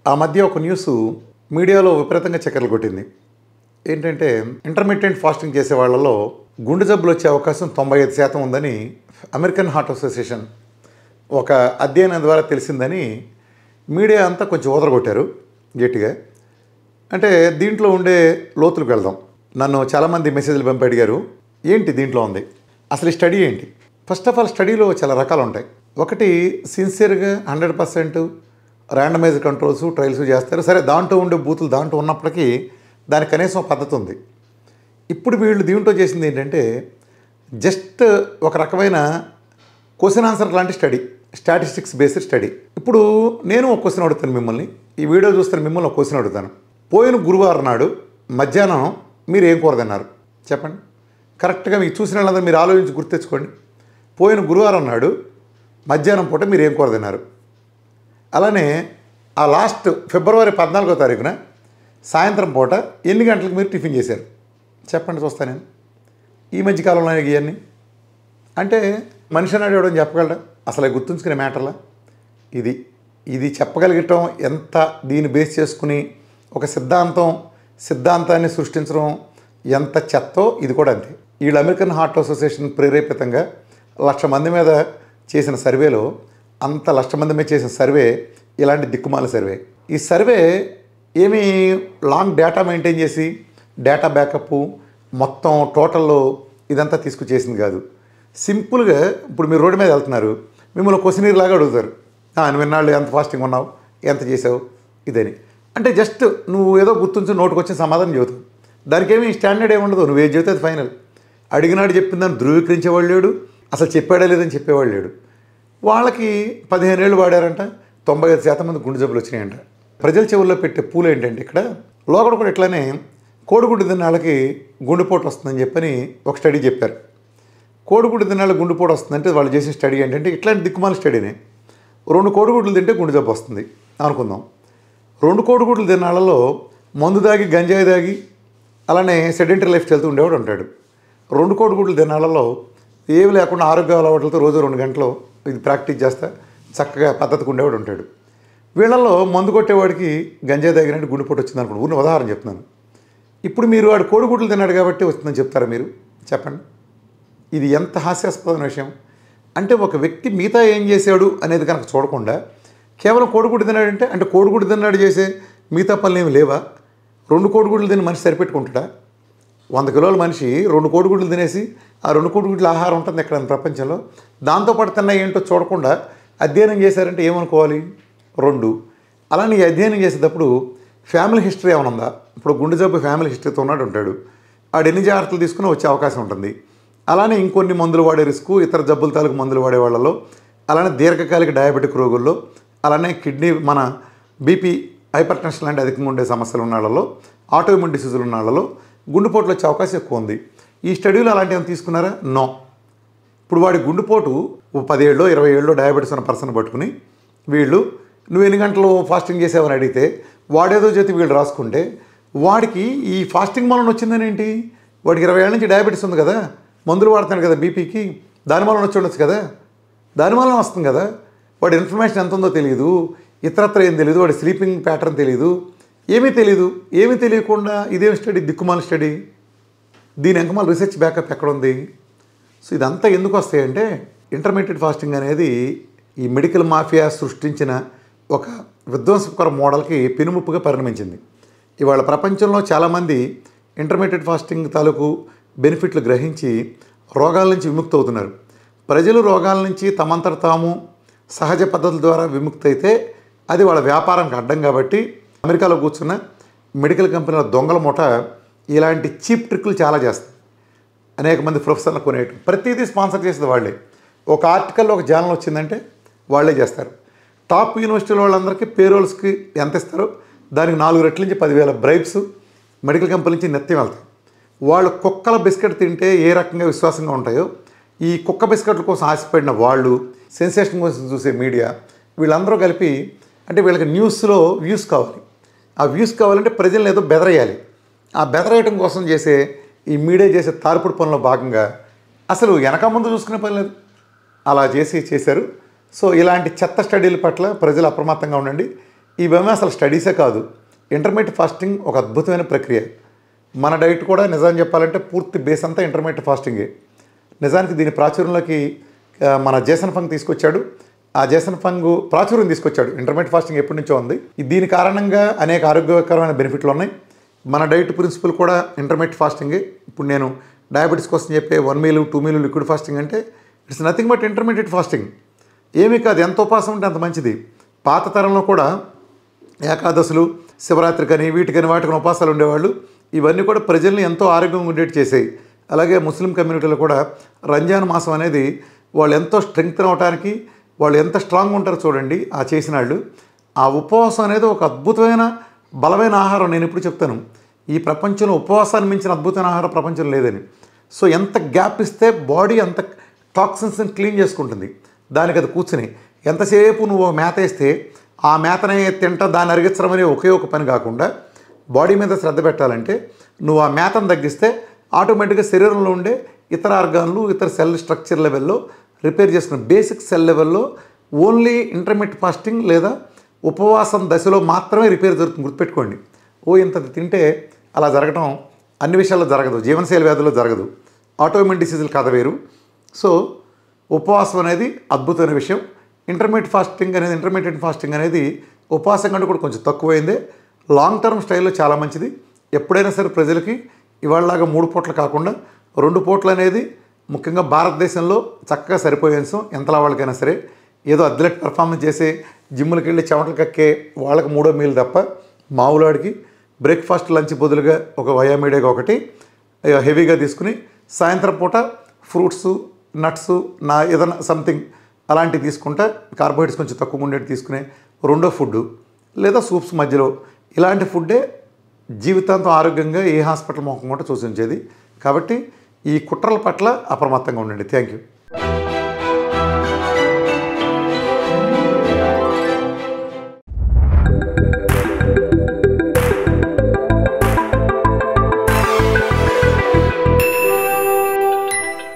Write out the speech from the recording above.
ఆ మధ్య ఒక న్యూస్ మీడియాలో విపరీతంగా చక్కర్లు కొట్టింది. ఏంటంటే ఇంటర్మిటెంట్ ఫాస్టింగ్ చేసే వాళ్ళలో గుండె జబ్బులు వచ్చే అవకాశం 95% ఉందని అమెరికన్ హార్ట్ అసోసియేషన్ ఒక అధ్యయనం ద్వారా తెలిసిందని మీడియా అంతా కొంచెం ఊదరగొట్టారు గట్టిగా. అంటే దీంట్లో ఉండే లోతులకు వెళ్దాం. నన్ను చాలామంది మెసేజ్లు పంపి అడిగారు, ఏంటి దీంట్లో ఉంది, అసలు ఈ స్టడీ ఏంటి? ఫస్ట్ ఆఫ్ ఆల్ స్టడీలో చాలా రకాలు ఉంటాయి. ఒకటి సిన్సియర్గా 100% ర్యాండమైజ్డ్ కంట్రోల్స్ ట్రయల్స్ చేస్తారు. సరే, దాంట్లో ఉండే బూతులు దాంట్లో ఉన్నప్పటికీ దానికి కనీసం పద్ధతి ఉంది. ఇప్పుడు వీళ్ళు దీంట్లో చేసింది ఏంటంటే జస్ట్ ఒక రకమైన క్వశ్చన్ ఆన్సర్ లాంటి స్టడీ, స్టాటిస్టిక్స్ బేస్డ్ స్టడీ. ఇప్పుడు నేను ఒక క్వశ్చన్ అడుగుతాను మిమ్మల్ని, ఈ వీడియో చూస్తున్న మిమ్మల్ని ఒక క్వశ్చన్ అడుగుతాను. పోయిన గురువారం నాడు మధ్యాహ్నం మీరు ఏం కూర తిన్నారు చెప్పండి. కరెక్ట్గా మీకు చూసిన వాళ్ళందరూ మీరు ఆలోచించి గుర్తెచ్చుకోండి. పోయిన గురువారం నాడు మధ్యాహ్నం పూట మీరు ఏం కూర తిన్నారు. అలానే ఆ లాస్ట్ ఫిబ్రవరి 14వ తారీఖున సాయంత్రం పూట ఎన్ని గంటలకు మీరు టిఫిన్ చేశారు చెప్పండి, చూస్తాను నేను. ఈ మధ్యకాలంలో ఇవన్నీ అంటే మనిషి అన్నాడు ఎవడని చెప్పగలరా? అసలు గుర్తుంచుకునే మ్యాటర్లా ఇది చెప్పగలిగటం ఎంత, దీన్ని బేస్ చేసుకుని ఒక సిద్ధాంతాన్ని సృష్టించడం ఎంత చెత్తో ఇది కూడా అంతే. వీళ్ళు అమెరికన్ హార్ట్ అసోసియేషన్ ప్రేరేపితంగా 1,00,000 మంది మీద చేసిన సర్వేలో, అంత 1,00,000 మంది మీద చేసిన సర్వే ఇలాంటి దిక్కుమాల సర్వే. ఈ సర్వే ఏమీ లాంగ్ డేటా మెయింటైన్ చేసి డేటా బ్యాకప్ మొత్తం టోటల్లో ఇదంతా తీసుకుచేసింది కాదు. సింపుల్గా ఇప్పుడు మీరు రోడ్డు మీద వెళ్తున్నారు, మిమ్మల్ని క్వశ్చనీర్ లాగా అడుగుతారు, నువ్వు ఎన్నాళ్ళు ఎంత ఫాస్టింగ్ ఉన్నావు, ఎంత చేసావు, ఇదని. అంటే జస్ట్ నువ్వు ఏదో గుర్తుంచి నోటుకు వచ్చిన సమాధానం చెబుతావు. దానికి ఏమి స్టాండర్డ్ ఏమి ఉండదు, నువ్వు ఏది చెబితే అది ఫైనల్. అడిగినాడు చెప్పిందని ధృవీకరించేవాడు లేడు, అసలు చెప్పాడా లేదని చెప్పేవాడు లేడు. వాళ్ళకి 15 ఏళ్ళు వాడారంట, 95% మంది గుండె జబ్బులు వచ్చినాయంట. ప్రజల చెవుల్లో పెట్టే పూలు ఏంటంటే ఇక్కడ లోకడ కూడా ఇట్లానే కోడిగుడ్డు తిన్న వాళ్ళకి గుండెపోటు వస్తుందని చెప్పని ఒక స్టడీ చెప్పారు. కోడిగుడ్డు తిన్న వాళ్ళకి గుండెపోటు వస్తుందంటే వాళ్ళు చేసిన స్టడీ ఏంటంటే ఇట్లాంటి దిక్కుమాల స్టడీనే. 2 కోడిగుడ్లు తింటే గుండె జబ్బు వస్తుంది అనుకుందాం. 2 కోడిగుడ్లు తిన్న వాళ్ళలో మందు దాగి, గంజాయి దాగి, అలానే సెడెంటరీ లైఫ్ వెళ్తూ ఉండేవాడు ఉంటాడు. 2 కోడిగుడ్లు తిన్న వాళ్ళలో ఏమి లేకుండా ఆరోగ్య అలవాట్లతో రోజు 2 గంటలు ఇది ప్రాక్టీస్ చేస్తా చక్కగా పద్ధతికి ఉండేవాడు ఉంటాడు. వీళ్ళల్లో మందు కొట్టేవాడికి గంజాయి తాగినట్టు గుండెపోటు వచ్చింది అనుకోండి, ఊరిని ఉదాహరణ చెప్తున్నాను. ఇప్పుడు మీరు వాడు కోడిగుడ్లు తిన్నాడు కాబట్టి వస్తుందని చెప్తారా మీరు చెప్పండి? ఇది ఎంత హాస్యాస్పదమైన విషయం. అంటే ఒక వ్యక్తి మిగతా ఏం చేశాడు అనేది కనుక చూడకుండా కేవలం కోడిగుడ్డు తిన్నాడంటే, అంటే కోడిగుడ్డు తిన్నాడు చేసే మిగతా పనులు ఏమి లేవా? 2 కోడిగుడ్లు తిని మనిషి సరిపెట్టుకుంటాడా? 100 కిలోల మనిషి 2 కోడిగుడ్లు తినేసి ఆ 2 కోడిగుడ్ల ఆహారం ఉంటుంది ఎక్కడ ప్రపంచంలో, దాంతోపాటు తిన్నా ఏంటో చూడకుండా అధ్యయనం చేశారంటే ఏమనుకోవాలి? 2. అలానే ఈ అధ్యయనం చేసేటప్పుడు ఫ్యామిలీ హిస్టరీ ఏమైనా ఉందా? ఇప్పుడు గుండె జబ్బు ఫ్యామిలీ హిస్టరీతో ఉన్నాడు ఉంటాడు, ఆడు ఎన్ని జాగ్రత్తలు తీసుకుని వచ్చే అవకాశం ఉంటుంది. అలానే ఇంకొన్ని మందులు వాడే రిస్కు, ఇతర జబ్బుల తాలూకు మందులు వాడే వాళ్ళలో, అలానే దీర్ఘకాలిక డయాబెటిక్ రోగుల్లో, అలానే కిడ్నీ మన బీపీ, హైపర్ టెన్షన్ లాంటి అధికంగా ఉండే సమస్యలు ఉన్న వాళ్ళలో, ఆటోఇమ్యూన్ డిసీజులు ఉన్న వాళ్ళలో గుండెపోట్లు వచ్చే అవకాశం ఎక్కువ ఉంది. ఈ స్టడీలో అలాంటివి ఏమైనా తీసుకున్నారా? నో. ఇప్పుడు వాడి గుండెపోటు 10 ఏళ్ళో 20 ఏళ్ళో డయాబెటీస్ ఉన్న పర్సన్ పట్టుకుని వీళ్ళు నువ్వు ఎన్ని గంటలు ఫాస్టింగ్ చేసావని అడిగితే వాడేదో చేతి వీళ్ళు రాసుకుంటే వాడికి ఈ ఫాస్టింగ్ మూలన వచ్చిందని ఏంటి? వాడికి 20 ఏళ్ళ నుంచి డయాబెటీస్ ఉంది కదా, మందులు వాడుతున్నాడు కదా బీపీకి, దాని మూలన వచ్చి ఉండొచ్చు కదా, దాని మూలన వస్తుంది కదా. వాడి ఇన్ఫర్మేషన్ ఎంత ఉందో తెలియదు, ఇతరత్ర ఏం తెలియదు, వాడి స్లీపింగ్ ప్యాటర్న్ తెలియదు, ఏమీ తెలియకుండా ఇదేం స్టడీ, దిక్కుమాల స్టడీ, దీని వెనకమాల రీసెర్చ్ బ్యాకప్ ఎక్కడుంది? సో ఇదంతా ఎందుకు వస్తాయంటే ఇంటర్మీడియట్ ఫాస్టింగ్ అనేది ఈ మెడికల్ మాఫియా సృష్టించిన ఒక విధ్వంసకర మోడల్కి పెనుముప్పుగా పరిణమించింది. ఇవాళ ప్రపంచంలో చాలామంది ఇంటర్మీడియట్ ఫాస్టింగ్ తాలూకు బెనిఫిట్లు గ్రహించి రోగాల నుంచి విముక్తి అవుతున్నారు. ప్రజలు రోగాల నుంచి తమంతట తాము సహజ పద్ధతుల ద్వారా విముక్తి అయితే అది వాళ్ళ వ్యాపారానికి అడ్డం. కాబట్టి అమెరికాలో కూర్చున్న మెడికల్ కంపెనీల దొంగల మూట ఇలాంటి చీప్ ట్రిక్లు చాలా చేస్తాయి. అనేక మంది ప్రొఫెసర్లు కొనేయటం, ప్రతిదీ స్పాన్సర్ చేసేది వాళ్ళే. ఒక ఆర్టికల్లో ఒక జర్నల్ వచ్చిందంటే వాళ్ళే చేస్తారు. టాప్ యూనివర్సిటీల వాళ్ళందరికీ పేరోల్స్కి ఎంత ఇస్తారో దానికి 4 రెట్ల నుంచి 10,000 బ్రైబ్స్ మెడికల్ కంపెనీ నుంచి నెత్తి వెళ్తాయి. వాళ్ళు కుక్కల బిస్కెట్ తింటే ఏ రకంగా విశ్వాసంగా ఉంటాయో, ఈ కుక్క బిస్కెట్ల కోసం ఆశపడిన వాళ్ళు, సెన్సేషన్ కోసం చూసే మీడియా, వీళ్ళందరూ కలిపి అంటే వీళ్ళకి న్యూస్లో వ్యూస్ కావాలి. ఆ వ్యూస్ కావాలంటే ప్రజలను ఏదో బెదరేయాలి. ఆ బెదరేయటం కోసం చేసే ఈ మీడియా చేసే తార్పుడు పనిలో భాగంగా అసలు వెనక ముందు చూసుకునే పని లేదు, అలా చేశారు. సో ఇలాంటి చెత్త స్టడీల పట్ల ప్రజలు అప్రమత్తంగా ఉండండి. ఇవేమీ అసలు స్టడీసే కాదు. ఇంటర్మీడియట్ ఫాస్టింగ్ ఒక అద్భుతమైన ప్రక్రియ. మన డైట్ కూడా నిజం చెప్పాలంటే పూర్తి బేస్ అంతా ఇంటర్మీడియట్ ఫాస్టింగే. నిజానికి దీని ప్రాచుర్యంలోకి మన జేసన్ ఫంగ్ తీసుకొచ్చాడు. ఆ జేసన్ ఫంగ్ ప్రాచుర్యం తీసుకొచ్చాడు. ఇంటర్మీడియట్ ఫాస్టింగ్ ఎప్పటి నుంచో ఉంది. దీని కారణంగా అనేక ఆరోగ్యకరమైన బెనిఫిట్లు ఉన్నాయి. మన డైట్ ప్రిన్సిపల్ కూడా ఇంటర్మీడియట్ ఫాస్టింగే. ఇప్పుడు నేను డయాబెటీస్ కోసం చెప్పే 1 మీల్ 2 మీల్ లిక్విడ్ ఫాస్టింగ్ అంటే it's nothing but intermediate fasting. ఏమీ కాదు, ఎంత ఉపవాసం ఉంటే అంత మంచిది. పాత తరంలో కూడా ఏకాదశులు, శివరాత్రికని, వీటికని వాటికని ఉపవాసాలు ఉండేవాళ్ళు. ఇవన్నీ కూడా ప్రజల్ని ఎంతో ఆరోగ్యంగా ఉండేట్టు చేసాయి. అలాగే ముస్లిం కమ్యూనిటీలో కూడా రంజాన్ మాసం అనేది వాళ్ళు ఎంతో స్ట్రెంగ్త్ అవడానికి, వాళ్ళు ఎంత స్ట్రాంగ్ ఉంటారో చూడండి ఆ చేసిన వాళ్ళు. ఆ ఉపవాసం అనేది ఒక అద్భుతమైన బలమైన ఆహారం. నేను ఇప్పుడు చెప్తాను, ఈ ప్రపంచంలో ఉపవాసాన్ని మించిన అద్భుతమైన ఆహారం ప్రపంచం లేదని. సో ఎంత గ్యాప్ ఇస్తే బాడీ అంత టాక్సిన్స్ని క్లీన్ చేసుకుంటుంది. దానికి అది కూర్చుని ఎంతసేపు నువ్వు మేత వేస్తే ఆ మేతనే తింటా దాన్ని అరిగించడం అనే ఒకే ఒక పని కాకుండా బాడీ మీద శ్రద్ధ పెట్టాలంటే నువ్వు ఆ మేతను తగ్గిస్తే ఆటోమేటిక్గా శరీరంలో ఉండే ఇతర ఆర్గాన్లు, ఇతర సెల్ స్ట్రక్చర్ లెవెల్లో రిపేర్ చేసుకుని బేసిక్ సెల్ లెవెల్లో ఓన్లీ ఇంటర్మీడియట్ ఫాస్టింగ్ లేదా ఉపవాసం దశలో మాత్రమే రిపేర్ జరుగుతుంది. గుర్తుపెట్టుకోండి. ఇంత తింటే అలా జరగటం అన్ని విషయాల్లో జరగదు. జీవనశైలి వ్యాధుల్లో జరగదు. ఆటోఇమ్యూన్ డిసీజులు కథ వేరు. సో ఉపవాసం అనేది అద్భుతమైన విషయం. ఇంటర్మీడియట్ ఫాస్టింగ్ అనేది ఉపవాసం కంటే కూడా కొంచెం తక్కువైందే. లాంగ్ టర్మ్ స్టైల్లో చాలా మంచిది. ఎప్పుడైనా సరే ప్రజలకి ఇవాళలాగా 3 పూటలు కాకుండా 2 పూటలు అనేది ముఖ్యంగా భారతదేశంలో చక్కగా సరిపోయే అంశం. ఎంతలా వాళ్ళకైనా సరే ఏదో అథ్లెట్ పెర్ఫార్మెన్స్ చేసే జిమ్లకు వెళ్ళి చెమటలు కక్కే వాళ్ళకి 3వ మీల్ తప్ప మామూలుడికి బ్రేక్ఫాస్ట్ లంచ్ బదులుగా ఒక వయామీడియాగా ఒకటి హెవీగా తీసుకుని సాయంత్రం పూట ఫ్రూట్స్, నట్స్, ఏదైనా సంథింగ్ అలాంటివి తీసుకుంటా కార్బోహైడ్రేట్స్ కొంచెం తక్కువ ఉండేది తీసుకునే 2వ ఫుడ్డు లేదా సూప్స్ మధ్యలో ఇలాంటి ఫుడ్డే జీవితాంతం ఆరోగ్యంగా ఏ హాస్పిటల్ మొహం కూడా చూసించేది. కాబట్టి ఈ కుట్రల పట్ల అప్రమత్తంగా ఉండండి. Thank you.